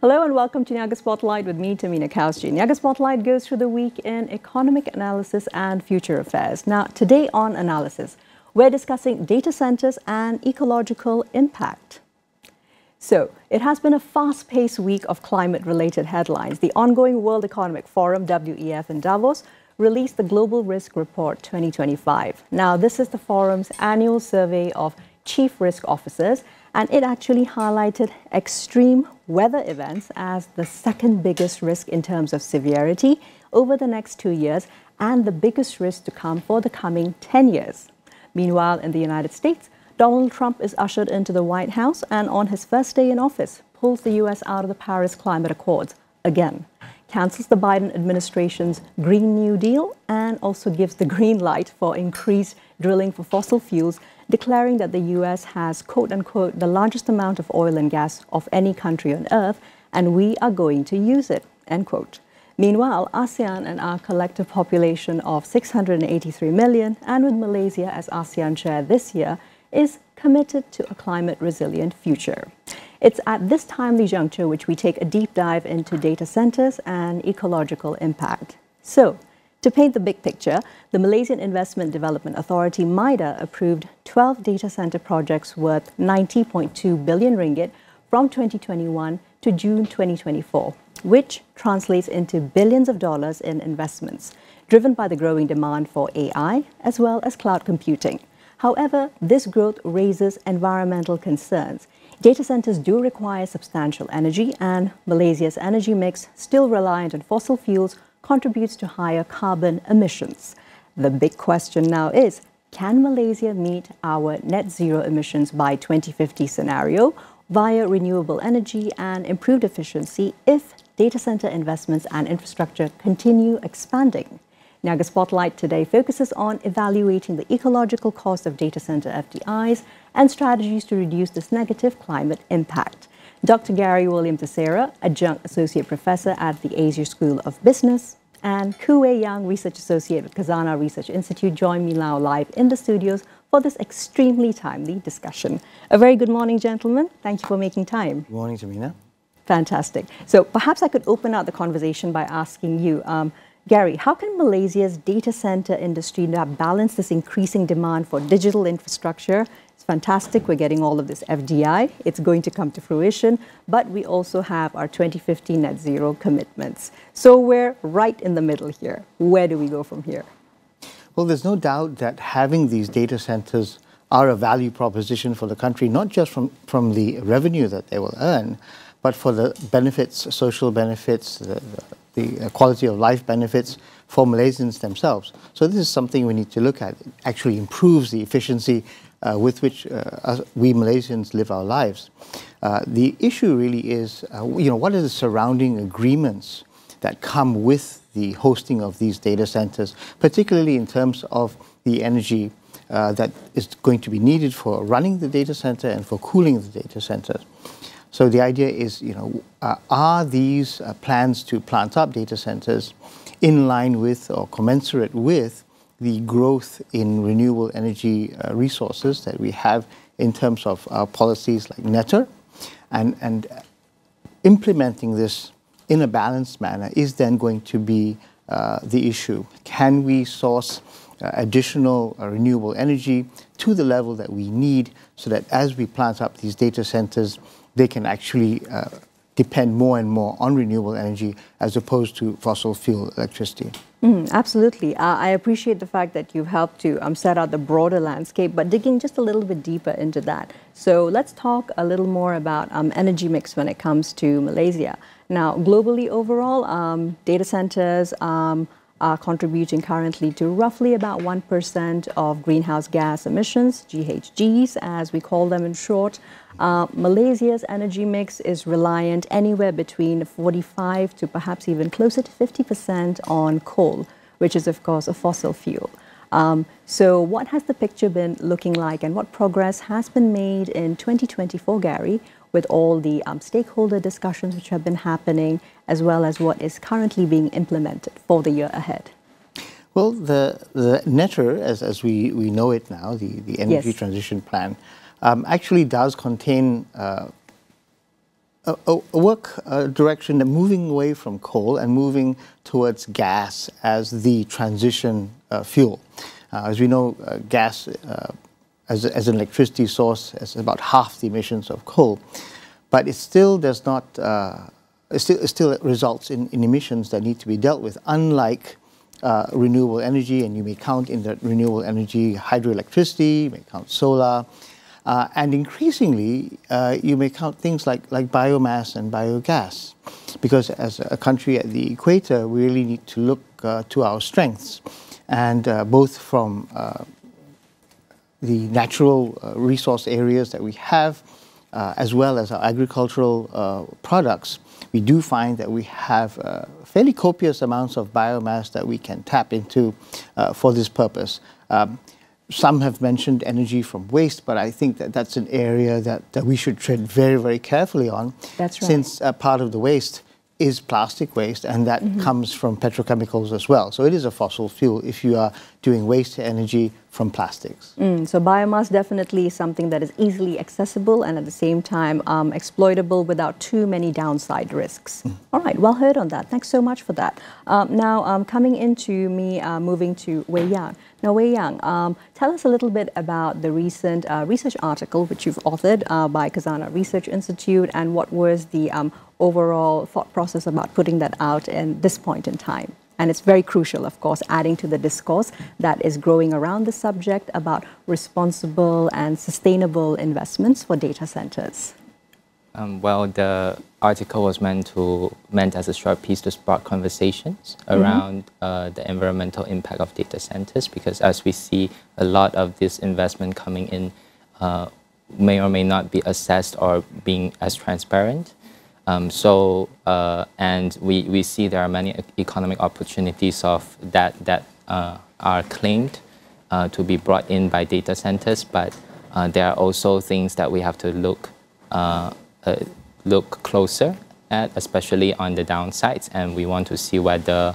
Hello and welcome to Niaga Spotlight with me, Tamina Kausji. Niaga Spotlight goes through the week in economic analysis and future affairs. Now, today on Analysis, we're discussing data centers and ecological impact. So, it has been a fast-paced week of climate-related headlines. The ongoing World Economic Forum, WEF, in Davos released the Global Risk Report 2025. Now, this is the forum's annual survey of chief risk officers, and it actually highlighted extreme weather events as the second biggest risk in terms of severity over the next 2 years and the biggest risk to come for the coming 10 years. Meanwhile, in the United States, Donald Trump is ushered into the White House and on his first day in office pulls the U.S. out of the Paris Climate Accords again, cancels the Biden administration's Green New Deal and also gives the green light for increased drilling for fossil fuels, declaring that the U.S. has, quote-unquote, the largest amount of oil and gas of any country on earth, and we are going to use it, end quote. Meanwhile, ASEAN and our collective population of 683 million, and with Malaysia as ASEAN chair this year, is committed to a climate-resilient future. It's at this timely juncture which we take a deep dive into data centers and ecological impact. So, to paint the big picture, the Malaysian Investment Development Authority, MIDA, approved 12 data center projects worth 90.2 billion ringgit from 2021 to June 2024, which translates into billions of dollars in investments, driven by the growing demand for AI as well as cloud computing. However, this growth raises environmental concerns. Data centers do require substantial energy, and Malaysia's energy mix, still reliant on fossil fuels, contributes to higher carbon emissions. The big question now is, can Malaysia meet our net zero emissions by 2050 scenario via renewable energy and improved efficiency if data center investments and infrastructure continue expanding? Niaga Spotlight today focuses on evaluating the ecological cost of data center FDIs and strategies to reduce this negative climate impact. Dr. Gary William Theseira, Adjunct Associate Professor at the Asia School of Business, and Khoo Research Associate with Khazanah Research Institute join me now live in the studios for this extremely timely discussion. A very good morning, gentlemen. Thank you for making time. Good morning, Tamina. Fantastic. So perhaps I could open out the conversation by asking you, Gary, how can Malaysia's data center industry now balance this increasing demand for digital infrastructure? It's fantastic. We're getting all of this FDI. It's going to come to fruition. But we also have our 2050 net zero commitments. So we're right in the middle here. Where do we go from here? Well, there's no doubt that having these data centers are a value proposition for the country, not just from the revenue that they will earn, but for the benefits, social benefits, the quality of life benefits for Malaysians themselves. So this is something we need to look at. It actually improves the efficiency with which we Malaysians live our lives. The issue really is, what are the surrounding agreements that come with the hosting of these data centers, particularly in terms of the energy that is going to be needed for running the data center and for cooling the data center. So the idea is, are these plans to plant up data centers in line with or commensurate with the growth in renewable energy resources that we have in terms of our policies like NETR, and implementing this in a balanced manner is then going to be the issue. Can we source additional renewable energy to the level that we need so that as we plant up these data centers, they can actually depend more and more on renewable energy as opposed to fossil fuel electricity? Absolutely. I appreciate the fact that you've helped to set out the broader landscape, but digging just a little bit deeper into that. So let's talk a little more about energy mix when it comes to Malaysia. Now, globally overall, data centers are contributing currently to roughly about 1% of greenhouse gas emissions, GHGs, as we call them in short. Malaysia's energy mix is reliant anywhere between 45 to perhaps even closer to 50% on coal, which is, of course, a fossil fuel. So what has the picture been looking like, and what progress has been made in 2024, Gary, with all the stakeholder discussions which have been happening, as well as what is currently being implemented for the year ahead? Well, the NETR, as we know it now, the Energy Transition Plan, actually does contain a work direction that moving away from coal and moving towards gas as the transition fuel. As we know, gas as an electricity source has about half the emissions of coal, but it still does not. It still results in emissions that need to be dealt with, unlike renewable energy, and you may count in that renewable energy hydroelectricity, you may count solar, and increasingly you may count things like biomass and biogas, because as a country at the equator, we really need to look to our strengths, and both from the natural resource areas that we have, as well as our agricultural products. We do find that we have fairly copious amounts of biomass that we can tap into for this purpose. Some have mentioned energy from waste, but I think that that's an area that we should tread very, very carefully on. That's right. Since part of the waste is plastic waste, and that comes from petrochemicals as well. So it is a fossil fuel if you are doing waste energy from plastics. So biomass definitely is something that is easily accessible and at the same time exploitable without too many downside risks. All right, well heard on that. Thanks so much for that. Now, coming into me, moving to Wei Yang. Now, Wei Yang, tell us a little bit about the recent research article which you've authored by Khazanah Research Institute, and what was the overall thought process about putting that out in this point in time. And it's very crucial, of course, adding to the discourse that is growing around the subject about responsible and sustainable investments for data centers. Well, the article was meant as a short piece to spark conversations around the environmental impact of data centers, because as we see, a lot of this investment coming in may or may not be assessed or being as transparent. And we see there are many economic opportunities of that are claimed to be brought in by data centers, but there are also things that we have to look closer at, especially on the downsides, and we want to see whether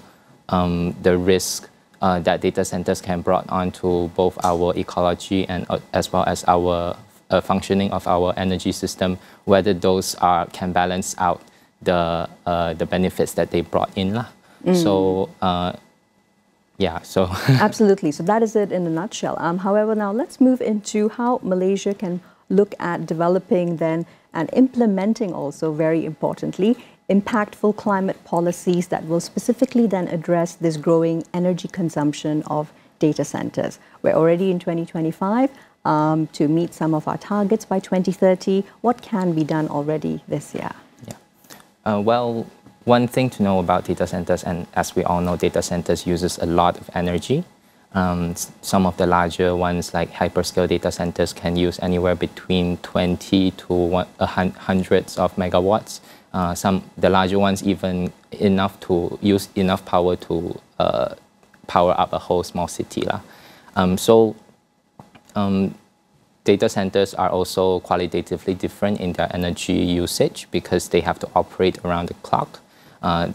the risk that data centers can bring onto both our ecology and as well as our functioning of our energy system, whether those can balance out the benefits that they brought in. So, yeah, so. Absolutely, so that is it in a nutshell. However, now let's move into how Malaysia can look at developing then and implementing also, very importantly, impactful climate policies that will specifically then address this growing energy consumption of data centers. We're already in 2025. To meet some of our targets by 2030, what can be done already this year? Yeah. Well, one thing to know about data centers, and as we all know, data centers uses a lot of energy. Some of the larger ones, like hyperscale data centers, can use anywhere between 20 to hundreds of megawatts. The larger ones even use enough power to power up a whole small city. Data centers are also qualitatively different in their energy usage because they have to operate around the clock.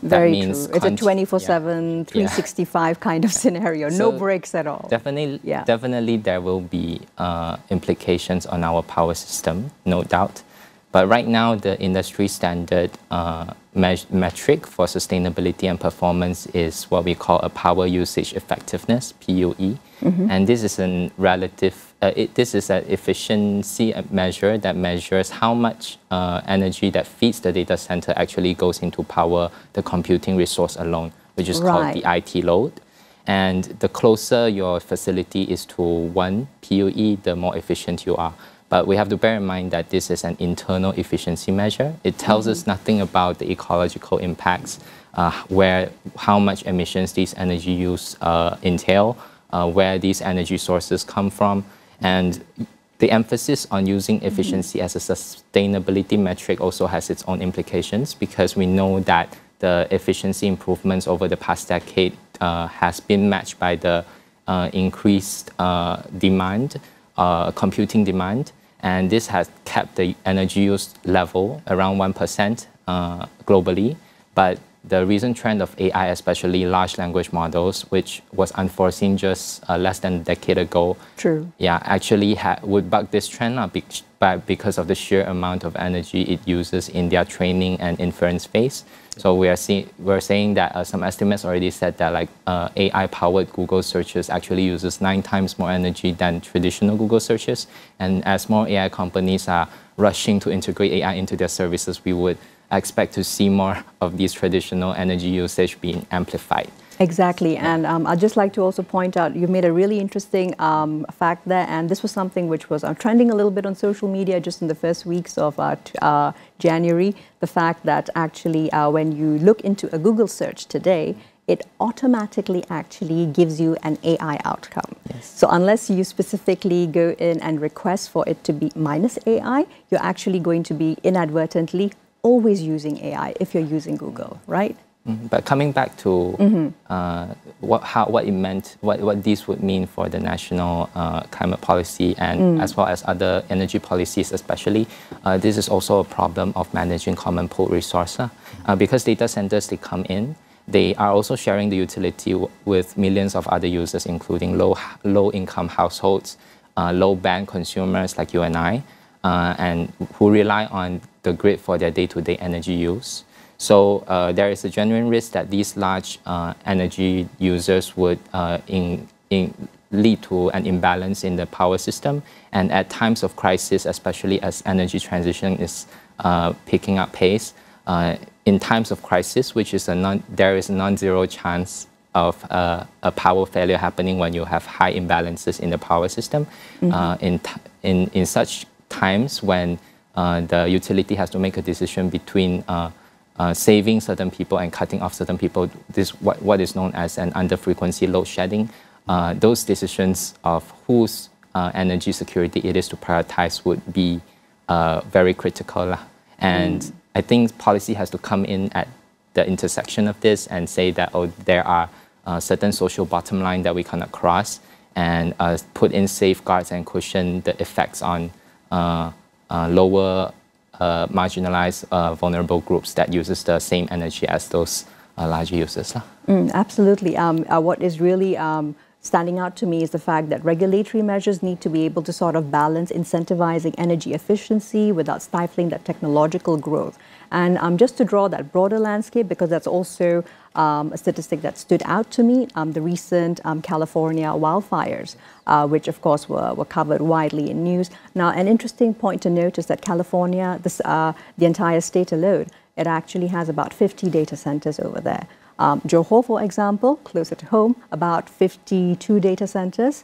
Very true. It's a 24/7, 365 kind of scenario. So no breaks at all. Definitely there will be implications on our power system, no doubt. But right now, the industry standard metric for sustainability and performance is what we call a power usage effectiveness, PUE. And this is an this is an efficiency measure that measures how much energy that feeds the data center actually goes into power the computing resource alone, which is called the IT load. And the closer your facility is to 1 PUE, the more efficient you are. But we have to bear in mind that this is an internal efficiency measure. It tells us nothing about the ecological impacts, how much emissions these energy use entail, where these energy sources come from. And the emphasis on using efficiency as a sustainability metric also has its own implications, because we know that the efficiency improvements over the past decade has been matched by the increased demand, computing demand, and this has kept the energy use level around 1% globally. But the recent trend of AI, especially large language models, which was unforeseen just less than a decade ago. True. Yeah, actually would buck this trend up because of the sheer amount of energy it uses in their training and inference phase. So we're saying that some estimates already said that like AI-powered Google searches actually uses 9 times more energy than traditional Google searches. And as more AI companies are rushing to integrate AI into their services, we would expect to see more of these traditional energy usage being amplified. Exactly, and I'd just like to also point out, you made a really interesting fact there, and this was something which was trending a little bit on social media just in the first weeks of January, the fact that actually when you look into a Google search today, it automatically actually gives you an AI outcome. Yes. So unless you specifically go in and request for it to be minus AI, you're actually going to be inadvertently always using AI if you're using Google, right? But coming back to what it meant, what this would mean for the national climate policy and as well as other energy policies especially, this is also a problem of managing common pool resource. Because data centers, they come in, they are also sharing the utility with millions of other users, including low-income households, low-band consumers like you and I, and who rely on the grid for their day-to-day energy use. So there is a genuine risk that these large energy users would lead to an imbalance in the power system. And at times of crisis, especially as energy transition is picking up pace, in times of crisis, which is there is a non-zero chance of a power failure happening when you have high imbalances in the power system. In such times when the utility has to make a decision between saving certain people and cutting off certain people, this what is known as an under-frequency load shedding. Those decisions of whose energy security it is to prioritize would be very critical. And I think policy has to come in at the intersection of this and say that, oh, there are certain social bottom line that we cannot cross, and put in safeguards and cushion the effects on lower marginalized vulnerable groups that uses the same energy as those larger users. Absolutely. What is really standing out to me is the fact that regulatory measures need to be able to sort of balance incentivizing energy efficiency without stifling that technological growth. And just to draw that broader landscape, because that's also a statistic that stood out to me, the recent California wildfires, which of course were covered widely in news. Now, an interesting point to note is that California, the entire state alone, it actually has about 50 data centers over there. Johor, for example, closer to home, about 52 data centers,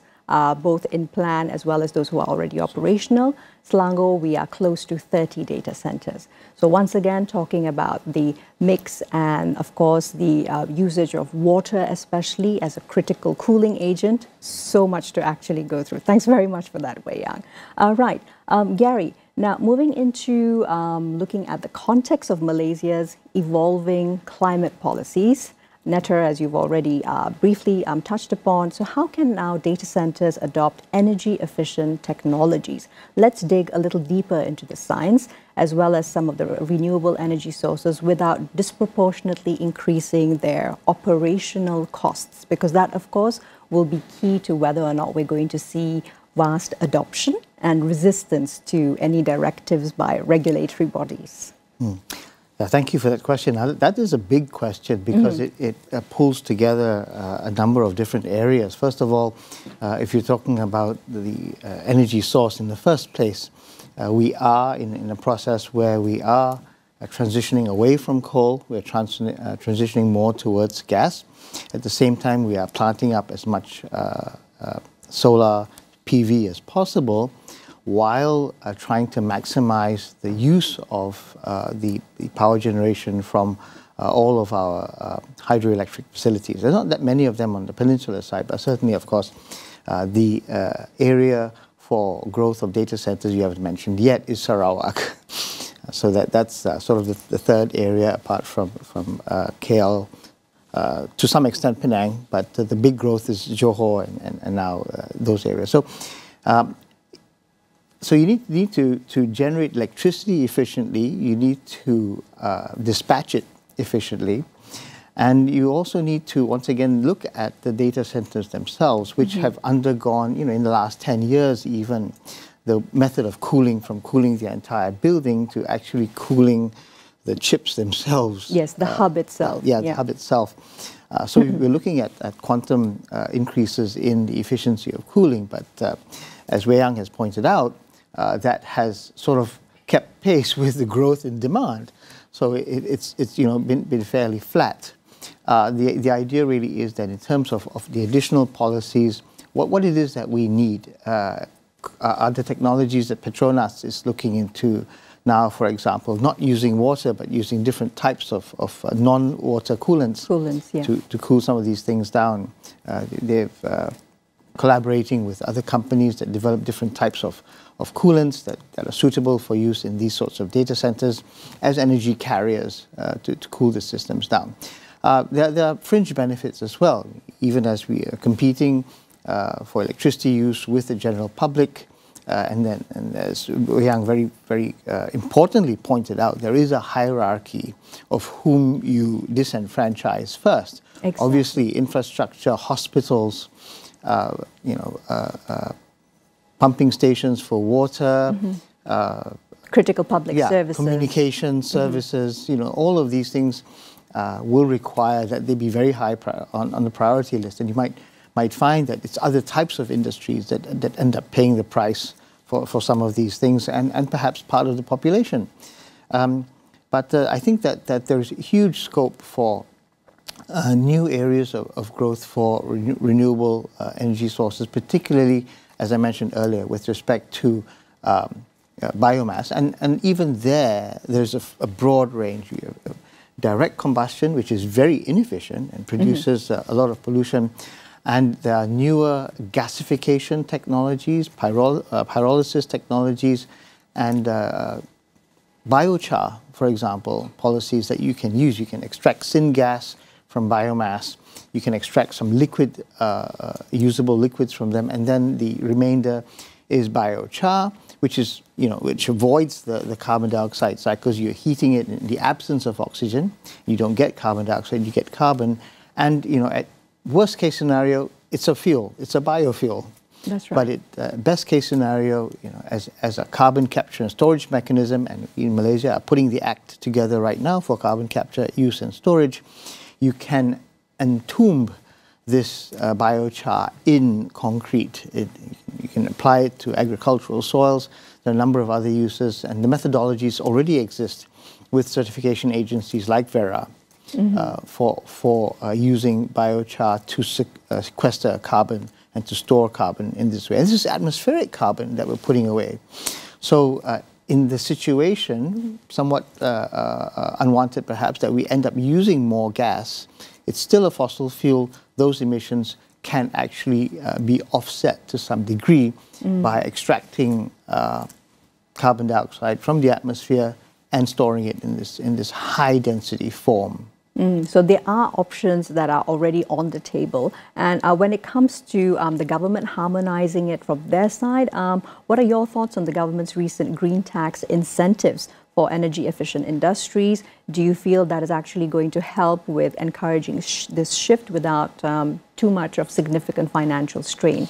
both in plan as well as those who are already operational. Selangor, we are close to 30 data centers. So once again, talking about the mix and, of course, the usage of water, especially as a critical cooling agent. So much to actually go through. Thanks very much for that, Wei Yang. Right, Gary, now moving into looking at the context of Malaysia's evolving climate policies. Netta, as you've already briefly touched upon, so how can now data centers adopt energy-efficient technologies? Let's dig a little deeper into the science, as well as some of the renewable energy sources without disproportionately increasing their operational costs, because that, of course, will be key to whether or not we're going to see vast adoption and resistance to any directives by regulatory bodies. Yeah, thank you for that question. Now, that is a big question because it pulls together a number of different areas. First of all, if you're talking about the energy source in the first place, we are in a process where we are transitioning away from coal. We're transitioning more towards gas. At the same time, we are planting up as much solar PV as possible, while trying to maximize the use of the power generation from all of our hydroelectric facilities. There's not that many of them on the peninsular side, but certainly, of course, the area for growth of data centers you haven't mentioned yet is Sarawak. So that's sort of the third area apart from KL, to some extent Penang, but the big growth is Johor and now those areas. So you need to generate electricity efficiently, you need to dispatch it efficiently, And you also need to, once again, look at the data centers themselves, which have undergone, in the last 10 years even, the method of cooling, from cooling the entire building to actually cooling the chips themselves. Yes, the hub itself. The hub itself. So we're looking at quantum increases in the efficiency of cooling, but as Wei Yang has pointed out, that has sort of kept pace with the growth in demand. So it's been fairly flat. The idea really is that in terms of the additional policies, what it is that we need are the technologies that Petronas is looking into now, for example, not using water, but using different types of non-water coolants, to cool some of these things down. They've collaborating with other companies that develop different types of coolants that are suitable for use in these sorts of data centers as energy carriers to cool the systems down. There are fringe benefits as well, even as we are competing for electricity use with the general public. And as Yang very importantly pointed out, there is a hierarchy of whom you disenfranchise first. Exactly. Obviously, infrastructure, hospitals, pumping stations for water, critical public services, communication services. All of these things will require that they be very high on the priority list, and you might find that it's other types of industries that end up paying the price for some of these things, and perhaps part of the population. But I think that there's huge scope for new areas of growth for renewable energy sources, particularly, as I mentioned earlier, with respect to biomass. And even there's a broad range. You have direct combustion, which is very inefficient and produces a lot of pollution. And there are newer gasification technologies, pyrolysis technologies, and biochar, for example, policies that you can use. You can extract syngas from biomass. You can extract some liquid, usable liquids from them, and then the remainder is biochar, which is, which avoids the carbon dioxide cycles. You're heating it in the absence of oxygen. You don't get carbon dioxide, you get carbon. And, at worst case scenario, it's a fuel, it's a biofuel. That's right. But best case scenario, as a carbon capture and storage mechanism, and in Malaysia are putting the act together right now for carbon capture, use and storage, you can entomb this biochar in concrete. You can apply it to agricultural soils. There are a number of other uses, and the methodologies already exist with certification agencies like Vera. For using biochar to sequester carbon and to store carbon in this way. And this is atmospheric carbon that we're putting away. So in the situation, somewhat unwanted perhaps, that we end up using more gas, it's still a fossil fuel. Those emissions can actually be offset to some degree by extracting carbon dioxide from the atmosphere and storing it in this high density form. So there are options that are already on the table. And when it comes to the government harmonizing it from their side, what are your thoughts on the government's recent green tax incentives for energy efficient industries? Do you feel that is actually going to help with encouraging this shift without too much of significant financial strain?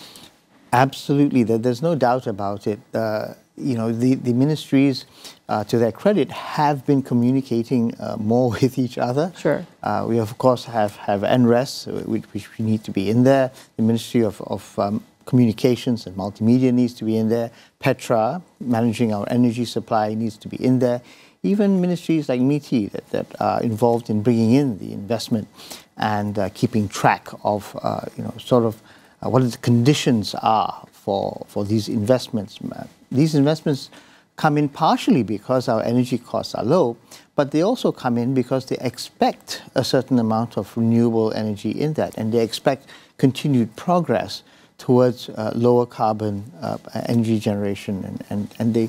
Absolutely, there's no doubt about it. The ministries, to their credit, have been communicating more with each other. Sure. We, of course, have NRES, which we need to be in there. The Ministry of Communications and Multimedia needs to be in there. Petra, managing our energy supply, needs to be in there. Even ministries like MITI that are involved in bringing in the investment and keeping track of, what the conditions are for these investments. These investments come in partially because our energy costs are low, but they also come in because they expect a certain amount of renewable energy in that, and they expect continued progress towards lower carbon energy generation, and they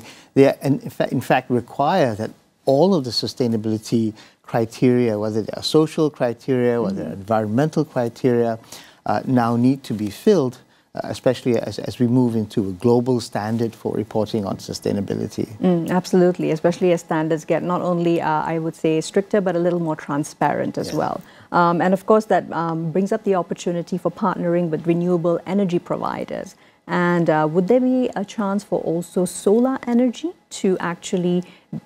in fact require that all of the sustainability criteria, whether they are social criteria, whether they're environmental criteria, now need to be filled especially as we move into a global standard for reporting on sustainability. Absolutely, especially as standards get not only, I would say, stricter, but a little more transparent as well. And of course, that brings up the opportunity for partnering with renewable energy providers. And would there be a chance for also solar energy to actually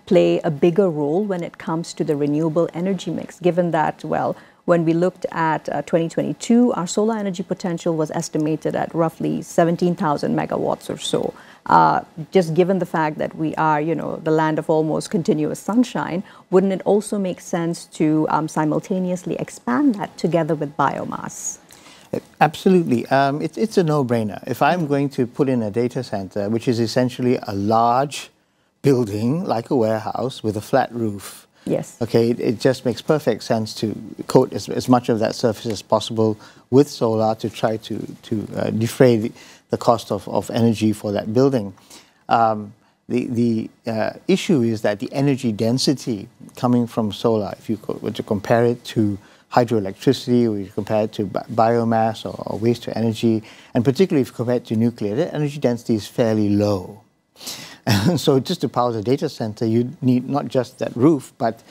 play a bigger role when it comes to the renewable energy mix, given that, well, when we looked at 2022, our solar energy potential was estimated at roughly 17,000 megawatts or so. Just given the fact that we are, the land of almost continuous sunshine, wouldn't it also make sense to simultaneously expand that together with biomass? Absolutely. It's a no-brainer. If I'm going to put in a data center, which is essentially a large building like a warehouse with a flat roof, yes. Okay, it just makes perfect sense to coat as much of that surface as possible with solar to try to defray the cost of energy for that building. The issue is that the energy density coming from solar, if you were to compare it to hydroelectricity, or you compare it to biomass or waste to energy, and particularly if you compare it to nuclear, the energy density is fairly low. And so just to power the data center, you need not just that roof, but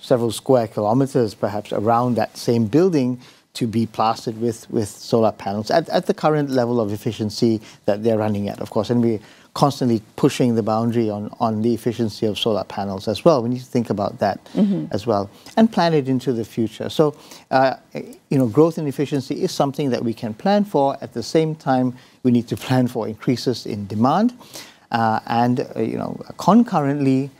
several square kilometers perhaps around that same building to be plastered with solar panels at the current level of efficiency that they're running at, of course. And we're constantly pushing the boundary on the efficiency of solar panels as well. We need to think about that as well and plan it into the future. So, growth in efficiency is something that we can plan for. At the same time, we need to plan for increases in demand. Concurrently,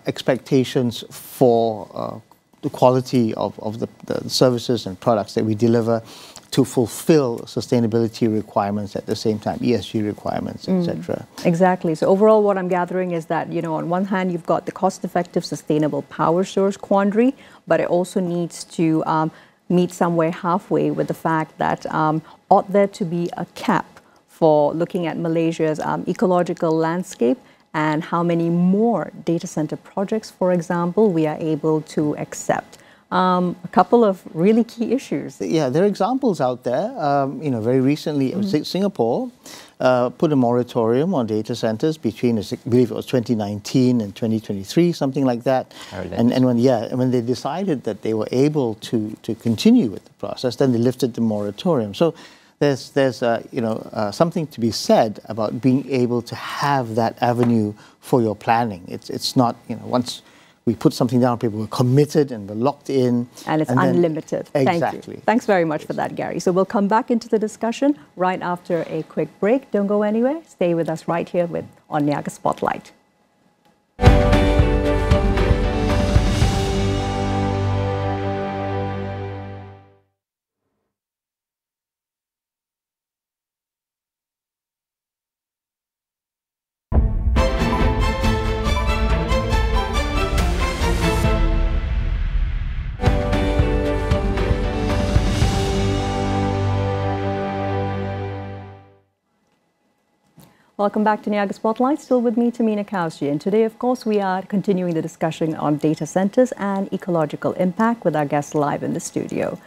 expectations for the quality of the services and products that we deliver to fulfill sustainability requirements at the same time, ESG requirements, etc. Exactly. So overall, what I'm gathering is that, on one hand, you've got the cost-effective sustainable power source quandary, but it also needs to meet somewhere halfway with the fact that ought there to be a cap for looking at Malaysia's ecological landscape and how many more data center projects, for example, we are able to accept. A couple of really key issues. Yeah, there are examples out there. Very recently, Singapore put a moratorium on data centers between, I believe it was 2019 and 2023, something like that. And when they decided that they were able to continue with the process, then they lifted the moratorium. So there's something to be said about being able to have that avenue for your planning. It's not, once we put something down, people were committed and we're locked in. And it's unlimited. Exactly. Thank you. Thanks very much for that, Gary. So we'll come back into the discussion right after a quick break. Don't go anywhere. Stay with us right here on Niaga Spotlight. Welcome back to Niaga Spotlight. Still with me, Tamina Kausji. And today, of course, we are continuing the discussion on data centers and ecological impact with our guests live in the studio.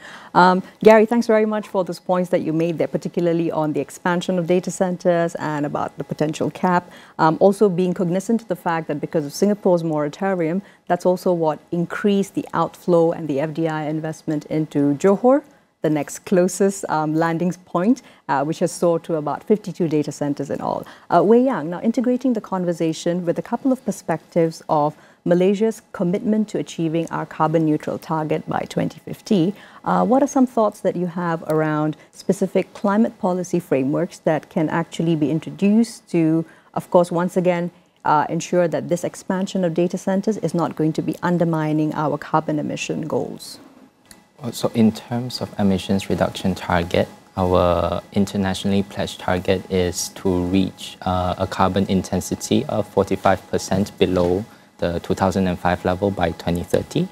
Gary, thanks very much for those points that you made there, particularly on the expansion of data centers and about the potential cap. Also being cognizant of the fact that because of Singapore's moratorium, that's also what increased the outflow and the FDI investment into Johor, the next closest landing point, which has soared to about 52 data centers in all. Wei Yang, now integrating the conversation with a couple of perspectives of Malaysia's commitment to achieving our carbon neutral target by 2050, what are some thoughts that you have around specific climate policy frameworks that can actually be introduced to, of course, once again, ensure that this expansion of data centers is not going to be undermining our carbon emission goals? So in terms of emissions reduction target, our internationally pledged target is to reach a carbon intensity of 45% below the 2005 level by 2030.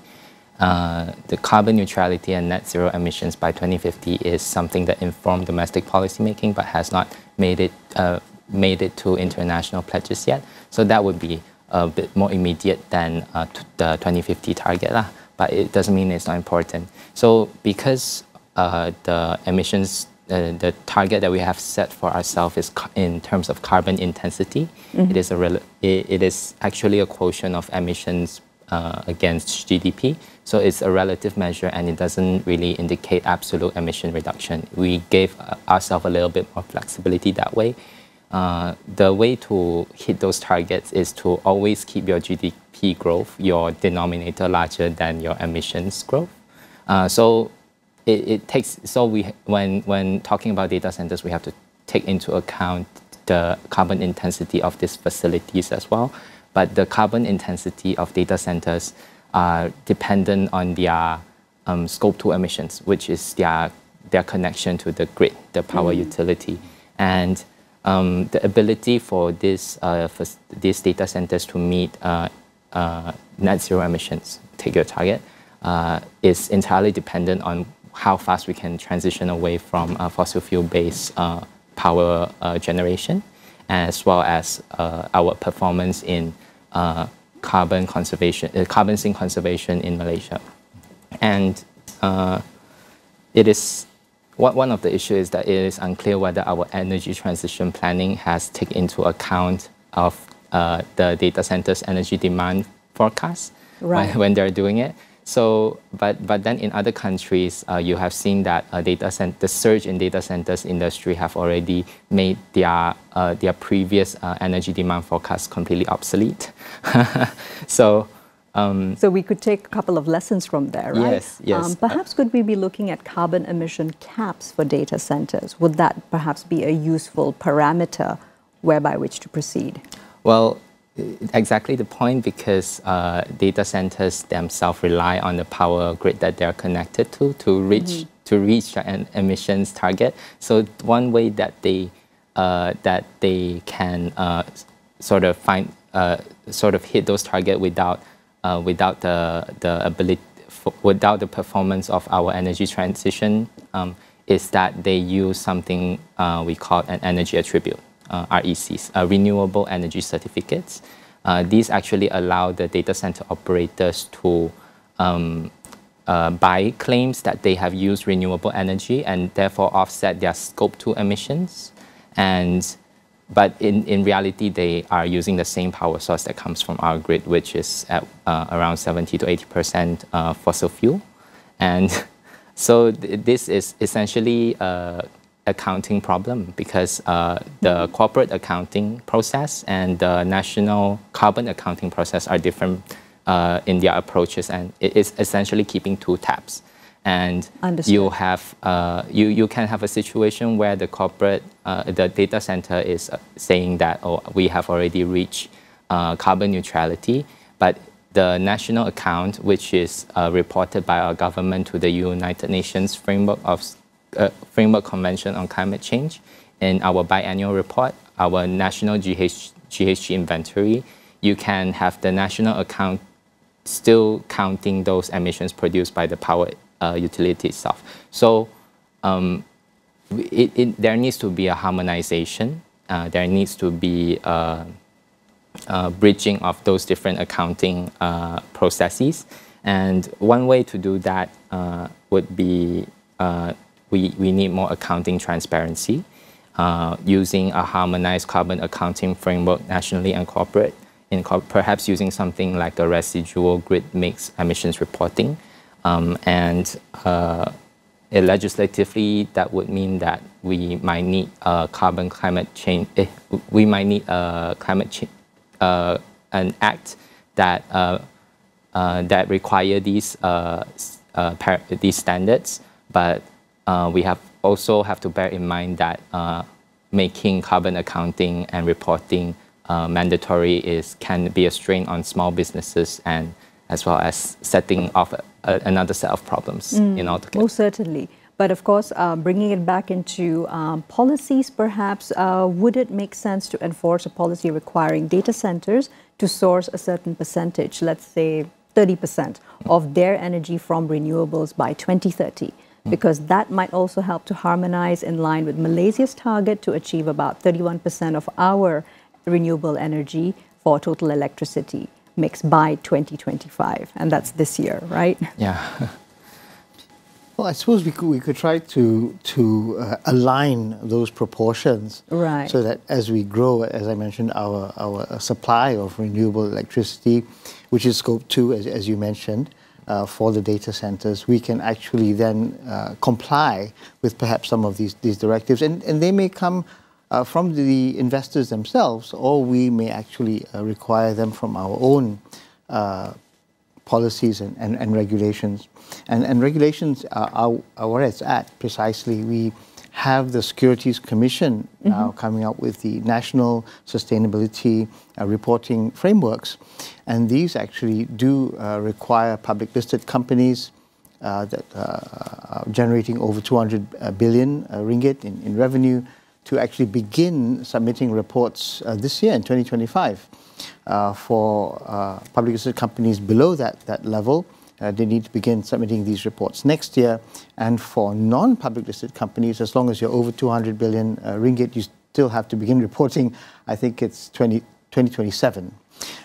The carbon neutrality and net zero emissions by 2050 is something that informed domestic policymaking but has not made it to international pledges yet. So that would be a bit more immediate than the 2050 target. But it doesn't mean it's not important. So because the emissions the target that we have set for ourselves is in terms of carbon intensity. It is actually a quotient of emissions against GDP. So it's a relative measure, and it doesn't really indicate absolute emission reduction. We gave ourselves a little bit more flexibility that way. The way to hit those targets is to always keep your GDP growth, your denominator, larger than your emissions growth. When talking about data centers, we have to take into account the carbon intensity of these facilities as well. But the carbon intensity of data centers are dependent on their scope 2 emissions, which is their connection to the grid, the power utility. And the ability for these data centers to meet net zero emissions, take your target, is entirely dependent on how fast we can transition away from fossil fuel-based power generation, as well as our performance in carbon sink conservation in Malaysia. And one of the issues is that it is unclear whether our energy transition planning has taken into account of the data centers' energy demand forecast when they're doing it. So, but then in other countries, you have seen that the surge in data centers industry have already made their previous energy demand forecast completely obsolete. So we could take a couple of lessons from there, right? Yes, yes. Perhaps could we be looking at carbon emission caps for data centers? Would that perhaps be a useful parameter whereby which to proceed? Well, exactly the point, because data centers themselves rely on the power grid that they're connected to reach the emissions target. So one way that they can sort of hit those targets without the performance of our energy transition is that they use something we call an energy attribute. RECs, renewable energy certificates. These actually allow the data center operators to buy claims that they have used renewable energy and therefore offset their scope 2 emissions. But in reality, they are using the same power source that comes from our grid, which is at around 70 to 80% fossil fuel. And so this is essentially accounting problem, because the corporate accounting process and the national carbon accounting process are different in their approaches, and it is essentially keeping two tabs. And you have you can have a situation where the the data center is saying that, oh, we have already reached carbon neutrality, but the national account, which is reported by our government to the United Nations Framework Convention on Climate Change, in our biannual report, our national GHG inventory, you can have the national account still counting those emissions produced by the power utility itself. So there needs to be a harmonization. There needs to be bridging of those different accounting processes. And one way to do that would be we need more accounting transparency, using a harmonized carbon accounting framework nationally and corporate, perhaps using something like a residual grid mix emissions reporting. Legislatively, that would mean that we might need climate change. We might need an act that require these standards, but we also have to bear in mind that making carbon accounting and reporting mandatory can be a strain on small businesses, and as well as setting off another set of problems in altogether. Most certainly. But of course, bringing it back into policies, perhaps, would it make sense to enforce a policy requiring data centers to source a certain percentage, let's say 30% of their energy from renewables by 2030? Because that might also help to harmonize in line with Malaysia's target to achieve about 31% of our renewable energy for total electricity mix by 2025. And that's this year, right? Yeah. Well, I suppose we could try to align those proportions, right, so that as we grow, as I mentioned, our supply of renewable electricity, which is scope 2, as you mentioned, for the data centers, we can actually then comply with perhaps some of these directives, and they may come from the investors themselves, or we may actually require them from our own policies and regulations. And regulations are where it's at precisely. We have the Securities Commission now coming up with the National Sustainability Reporting Frameworks, and these actually do require public listed companies that are generating over 200 billion ringgit in revenue to actually begin submitting reports this year in 2025. For public listed companies below that level, they need to begin submitting these reports next year. And for non-public listed companies, as long as you're over 200 billion ringgit, you still have to begin reporting, I think it's 2027.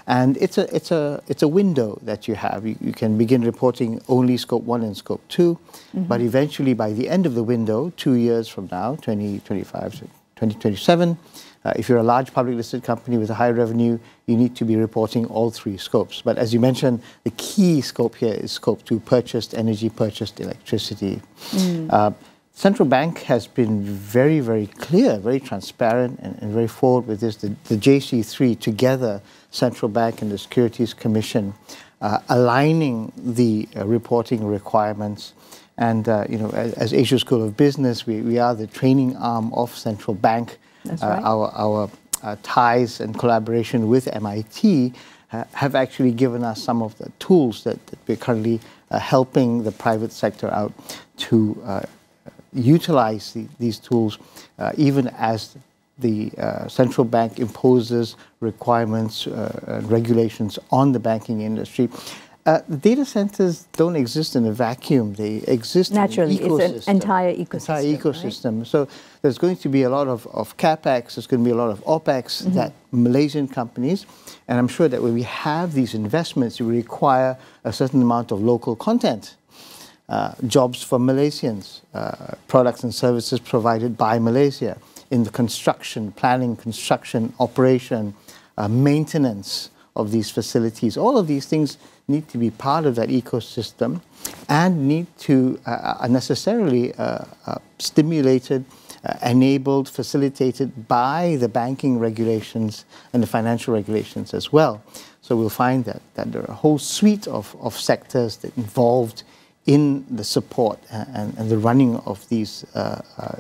And it's a window that you have. You can begin reporting only scope 1 and scope 2, but eventually by the end of the window, 2 years from now, 2025 to 2027, if you're a large public listed company with a high revenue, you need to be reporting all 3 scopes. But as you mentioned, the key scope here is scope 2, purchased energy, purchased electricity. Central Bank has been very, very clear, very transparent, and very forward with this. The JC3 together, Central Bank and the Securities Commission, aligning the reporting requirements. And as Asia School of Business, we are the training arm of Central Bank. That's right. Our ties and collaboration with MIT have actually given us some of the tools that we're currently helping the private sector out to utilize these tools, even as the central bank imposes requirements and regulations on the banking industry. The data centers don't exist in a vacuum. They exist naturally. In an ecosystem. It's an entire ecosystem. Right? So there's going to be a lot of CapEx, there's going to be a lot of OpEx that Malaysian companies, and I'm sure that when we have these investments, we require a certain amount of local content. Jobs for Malaysians, products and services provided by Malaysia in the construction, planning, construction, operation, maintenance of these facilities. All of these things need to be part of that ecosystem and need to are necessarily stimulated, enabled, facilitated by the banking regulations and the financial regulations as well. So we'll find that there are a whole suite of sectors that involved in the support and the running of these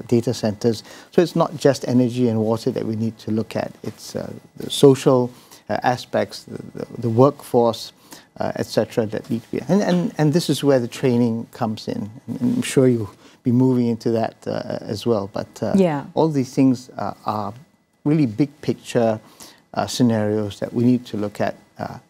data centers. So it's not just energy and water that we need to look at. It's the social aspects, the workforce, etc. that need to be. And this is where the training comes in. And I'm sure you'll be moving into that as well. But all these things are really big picture scenarios that we need to look at,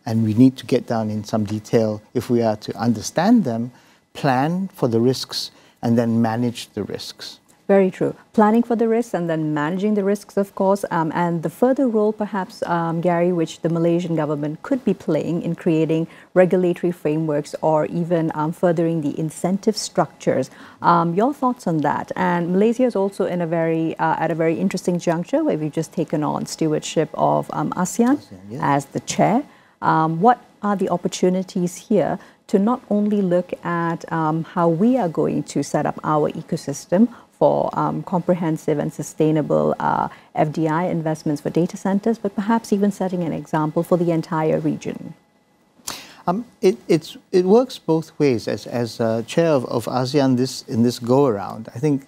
and we need to get down in some detail if we are to understand them, plan for the risks, and then manage the risks. Very true. Planning for the risks and then managing the risks, of course, and the further role, perhaps, Gary, which the Malaysian government could be playing in creating regulatory frameworks or even furthering the incentive structures. Your thoughts on that? And Malaysia is also in a very at a very interesting juncture where we've just taken on stewardship of ASEAN as the chair. What are the opportunities here to not only look at how we are going to set up our ecosystem for comprehensive and sustainable FDI investments for data centers, but perhaps even setting an example for the entire region? It works both ways. As chair of ASEAN in this go-around, I think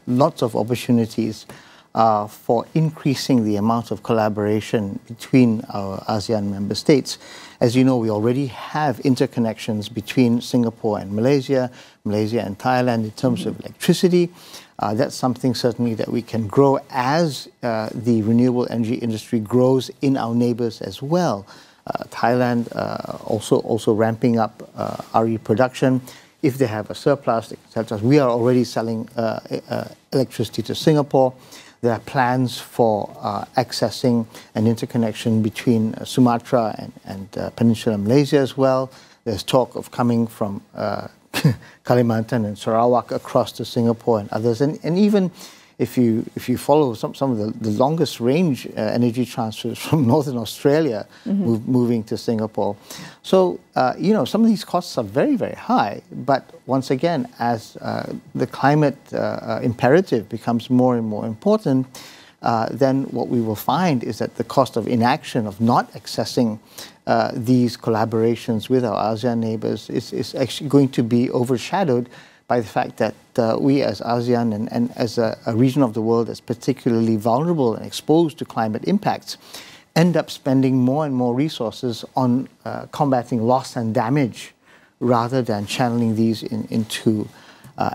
lots of opportunities for increasing the amount of collaboration between our ASEAN member states. As you know, we already have interconnections between Singapore and Malaysia, Malaysia and Thailand in terms of electricity. That's something certainly that we can grow as the renewable energy industry grows in our neighbors as well. Thailand also ramping up RE production. If they have a surplus, etc., we are already selling electricity to Singapore. There are plans for accessing an interconnection between Sumatra and Peninsular Malaysia as well. There's talk of coming from Kalimantan and Sarawak across to Singapore and others. And even if you follow some of the longest range energy transfers from Northern Australia moving to Singapore. So, you know, some of these costs are very, very high. But once again, as the climate imperative becomes more and more important, then what we will find is that the cost of inaction, of not accessing these collaborations with our ASEAN neighbors is actually going to be overshadowed by the fact that we as ASEAN and as a region of the world that's particularly vulnerable and exposed to climate impacts end up spending more and more resources on combating loss and damage rather than channeling these into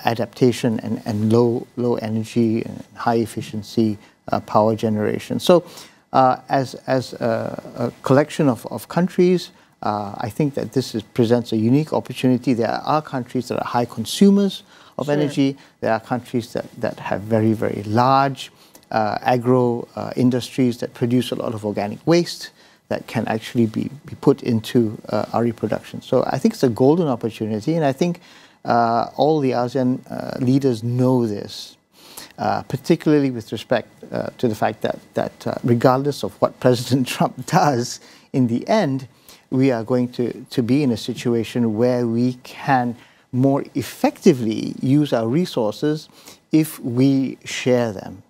adaptation and low energy and high efficiency power generation. So as a collection of countries, I think that this presents a unique opportunity. There are countries that are high consumers of energy. There are countries that have very, very large agro industries that produce a lot of organic waste that can actually be put into RE production. So I think it's a golden opportunity, and I think all the ASEAN leaders know this, particularly with respect to the fact that regardless of what President Trump does, in the end, we are going to be in a situation where we can more effectively use our resources if we share them.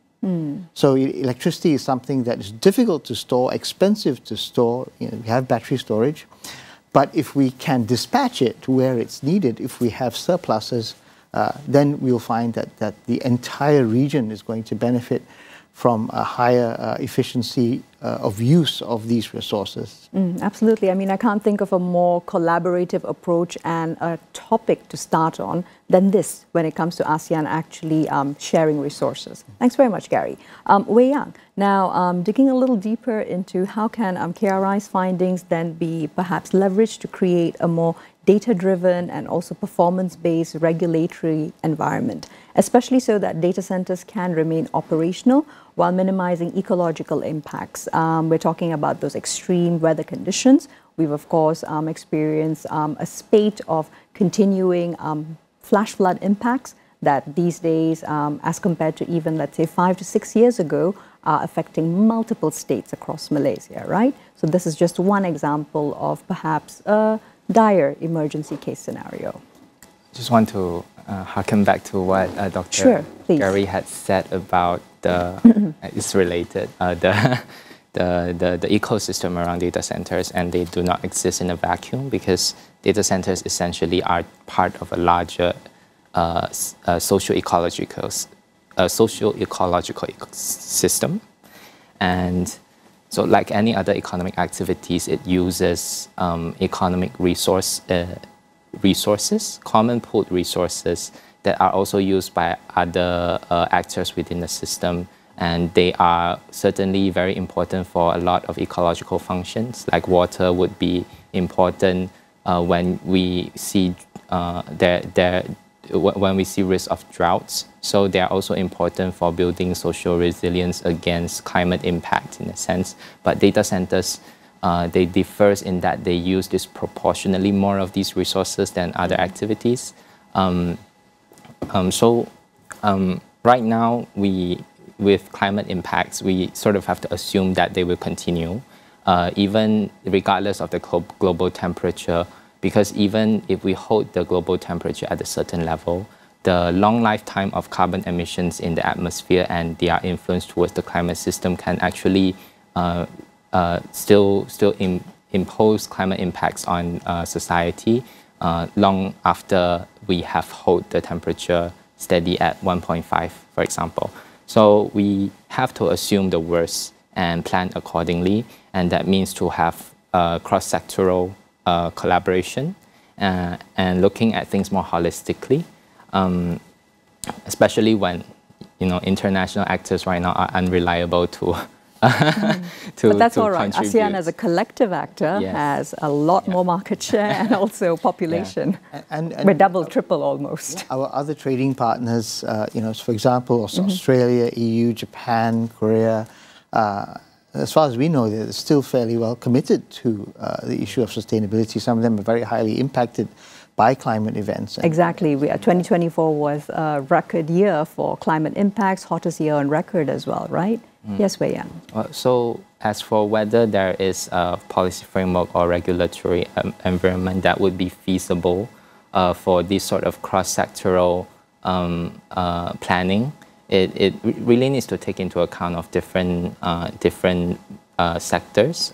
So electricity is something that is difficult to store, expensive to store. You know, we have battery storage. But if we can dispatch it to where it's needed, if we have surpluses, then we'll find that the entire region is going to benefit from a higher efficiency of use of these resources. Absolutely. I mean, I can't think of a more collaborative approach and a topic to start on than this when it comes to ASEAN actually sharing resources. Thanks very much, Gary. Wei Yang, now digging a little deeper into how can KRI's findings then be perhaps leveraged to create a more data-driven and also performance-based regulatory environment, especially so that data centers can remain operational while minimizing ecological impacts. We're talking about those extreme weather conditions. We've, of course, experienced a spate of continuing flash flood impacts that these days, as compared to even, let's say, 5 to 6 years ago, are affecting multiple states across Malaysia, right? So this is just one example of perhaps a dire emergency case scenario. Just want to harken back to what Dr. Gary had said about the, it's related, the ecosystem around data centers, and they do not exist in a vacuum because data centers essentially are part of a larger socio-ecological system. And so like any other economic activities, it uses economic resources, common pooled resources that are also used by other actors within the system. And they are certainly very important for a lot of ecological functions, like water would be important when we see when we see risk of droughts. So they are also important for building social resilience against climate impact in a sense. But data centers, they differ in that they use disproportionately more of these resources than other activities. Right now, with climate impacts, we sort of have to assume that they will continue, even regardless of the global temperature, because even if we hold the global temperature at a certain level, the long lifetime of carbon emissions in the atmosphere and their influence towards the climate system can actually still impose climate impacts on society long after we have held the temperature steady at 1.5, for example. So we have to assume the worst and plan accordingly, and that means to have cross-sectoral collaboration and looking at things more holistically, especially when international actors right now are unreliable to but that's all right. ASEAN as a collective actor has a lot more market share and also population. And we're double, triple almost. Our other trading partners, for example, Australia, EU, Japan, Korea, as far as we know, they're still fairly well committed to the issue of sustainability. Some of them are very highly impacted by climate events. Exactly. 2024 was a record year for climate impacts, hottest year on record as well, right? Yes, Wei Yang. So as for whether there is a policy framework or regulatory environment that would be feasible for this sort of cross-sectoral planning, it really needs to take into account of different sectors.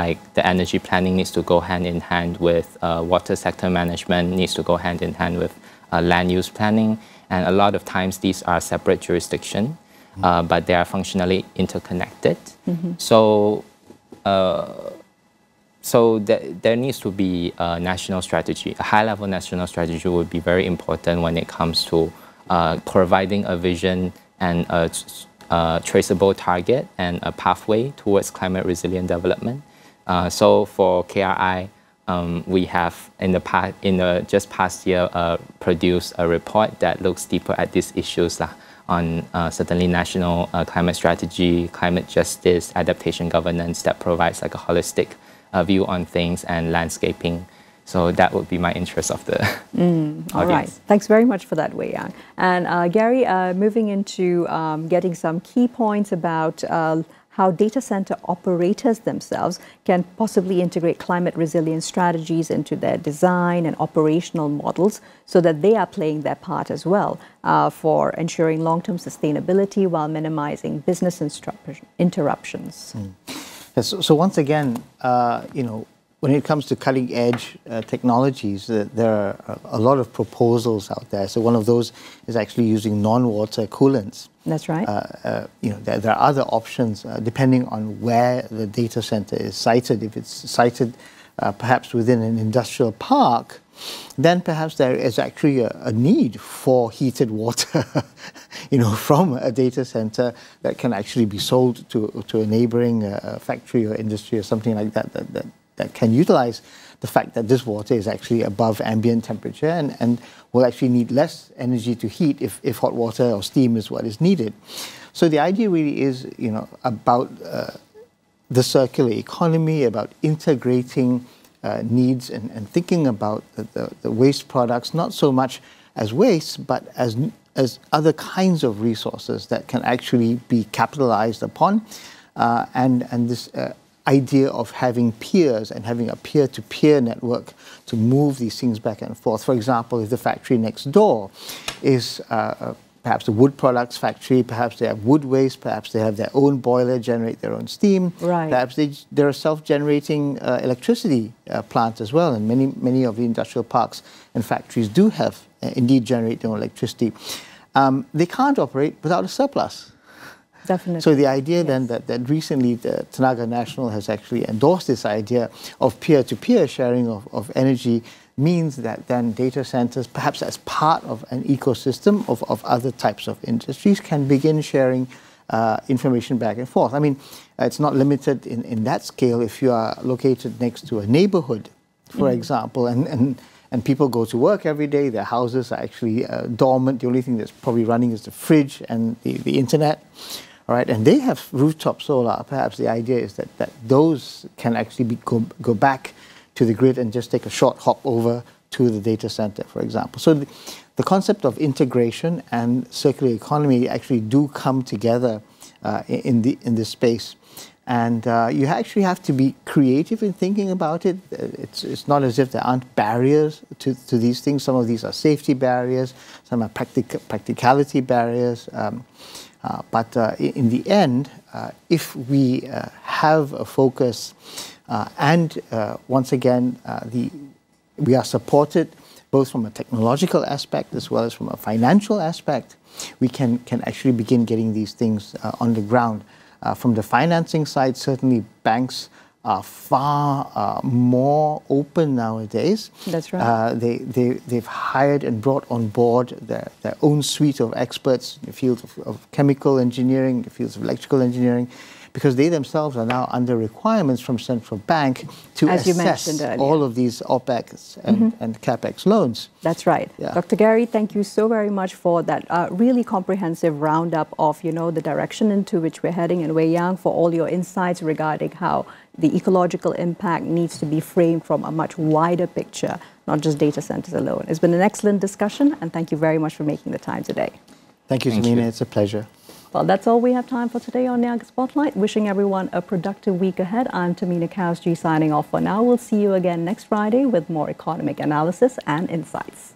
Like the energy planning needs to go hand in hand with water sector management, needs to go hand in hand with land use planning, and a lot of times these are separate jurisdictions, but they are functionally interconnected. So there needs to be a national strategy. A high-level national strategy would be very important when it comes to providing a vision and a traceable target and a pathway towards climate resilient development. So for KRI, we have in the just past year produced a report that looks deeper at these issues on certainly national climate strategy, climate justice, adaptation governance that provides like a holistic view on things and landscaping. So that would be my interest of the audience. All right. Thanks very much for that, Wei Yang. And Gary, moving into getting some key points about how data center operators themselves can possibly integrate climate resilience strategies into their design and operational models so that they are playing their part as well for ensuring long-term sustainability while minimizing business interruptions. Yes, so once again, when it comes to cutting-edge technologies, there are a lot of proposals out there. So one of those is actually using non-water coolants. That's right. There are other options depending on where the data center is sited. If it's sited perhaps within an industrial park, then perhaps there is actually a need for heated water, from a data center that can actually be sold to a neighboring factory or industry or something like that can utilize the fact that this water is actually above ambient temperature and will actually need less energy to heat if hot water or steam is what is needed. So the idea really is, about the circular economy, about integrating needs and thinking about the waste products, not so much as waste, but as other kinds of resources that can actually be capitalized upon. And this idea of having peers and having a peer-to-peer network to move these things back and forth. For example, if the factory next door is perhaps a wood products factory, perhaps they have wood waste, perhaps they have their own boiler, generate their own steam, right. Perhaps they're a self-generating electricity plant as well, and many of the industrial parks and factories do have, indeed, generate their own electricity. They can't operate without a surplus. Definitely. So the idea then that recently the Tenaga Nasional has actually endorsed this idea of peer-to-peer sharing of energy means that then data centers, perhaps as part of an ecosystem of other types of industries, can begin sharing information back and forth. I mean, it's not limited in that scale if you are located next to a neighborhood, for example, and people go to work every day, their houses are actually dormant. The only thing that's probably running is the fridge and the internet. All right, and they have rooftop solar. Perhaps the idea is that those can actually go back to the grid and just take a short hop over to the data center, for example. So the concept of integration and circular economy actually do come together in this space. And you actually have to be creative in thinking about it. It's not as if there aren't barriers to these things. Some of these are safety barriers, some are practicality barriers. But in the end, if we have a focus and once again, we are supported both from a technological aspect as well as from a financial aspect, we can actually begin getting these things on the ground. From the financing side, certainly banks are far more open nowadays. That's right. They've hired and brought on board their own suite of experts in the fields of chemical engineering, the fields of electrical engineering, because they themselves are now under requirements from central bank to assess all of these OPEX and CAPEX loans. That's right. Yeah. Dr. Gary, thank you so very much for that really comprehensive roundup of, the direction into which we're heading, and Wei Yang for all your insights regarding how the ecological impact needs to be framed from a much wider picture not just data centers alone. It's been an excellent discussion, and thank you very much for making the time today. Thank you, Samina. It's a pleasure. Well, that's all we have time for today on Niaga Spotlight. Wishing everyone a productive week ahead. I'm Tamina Kausji signing off for now. We'll see you again next Friday with more economic analysis and insights.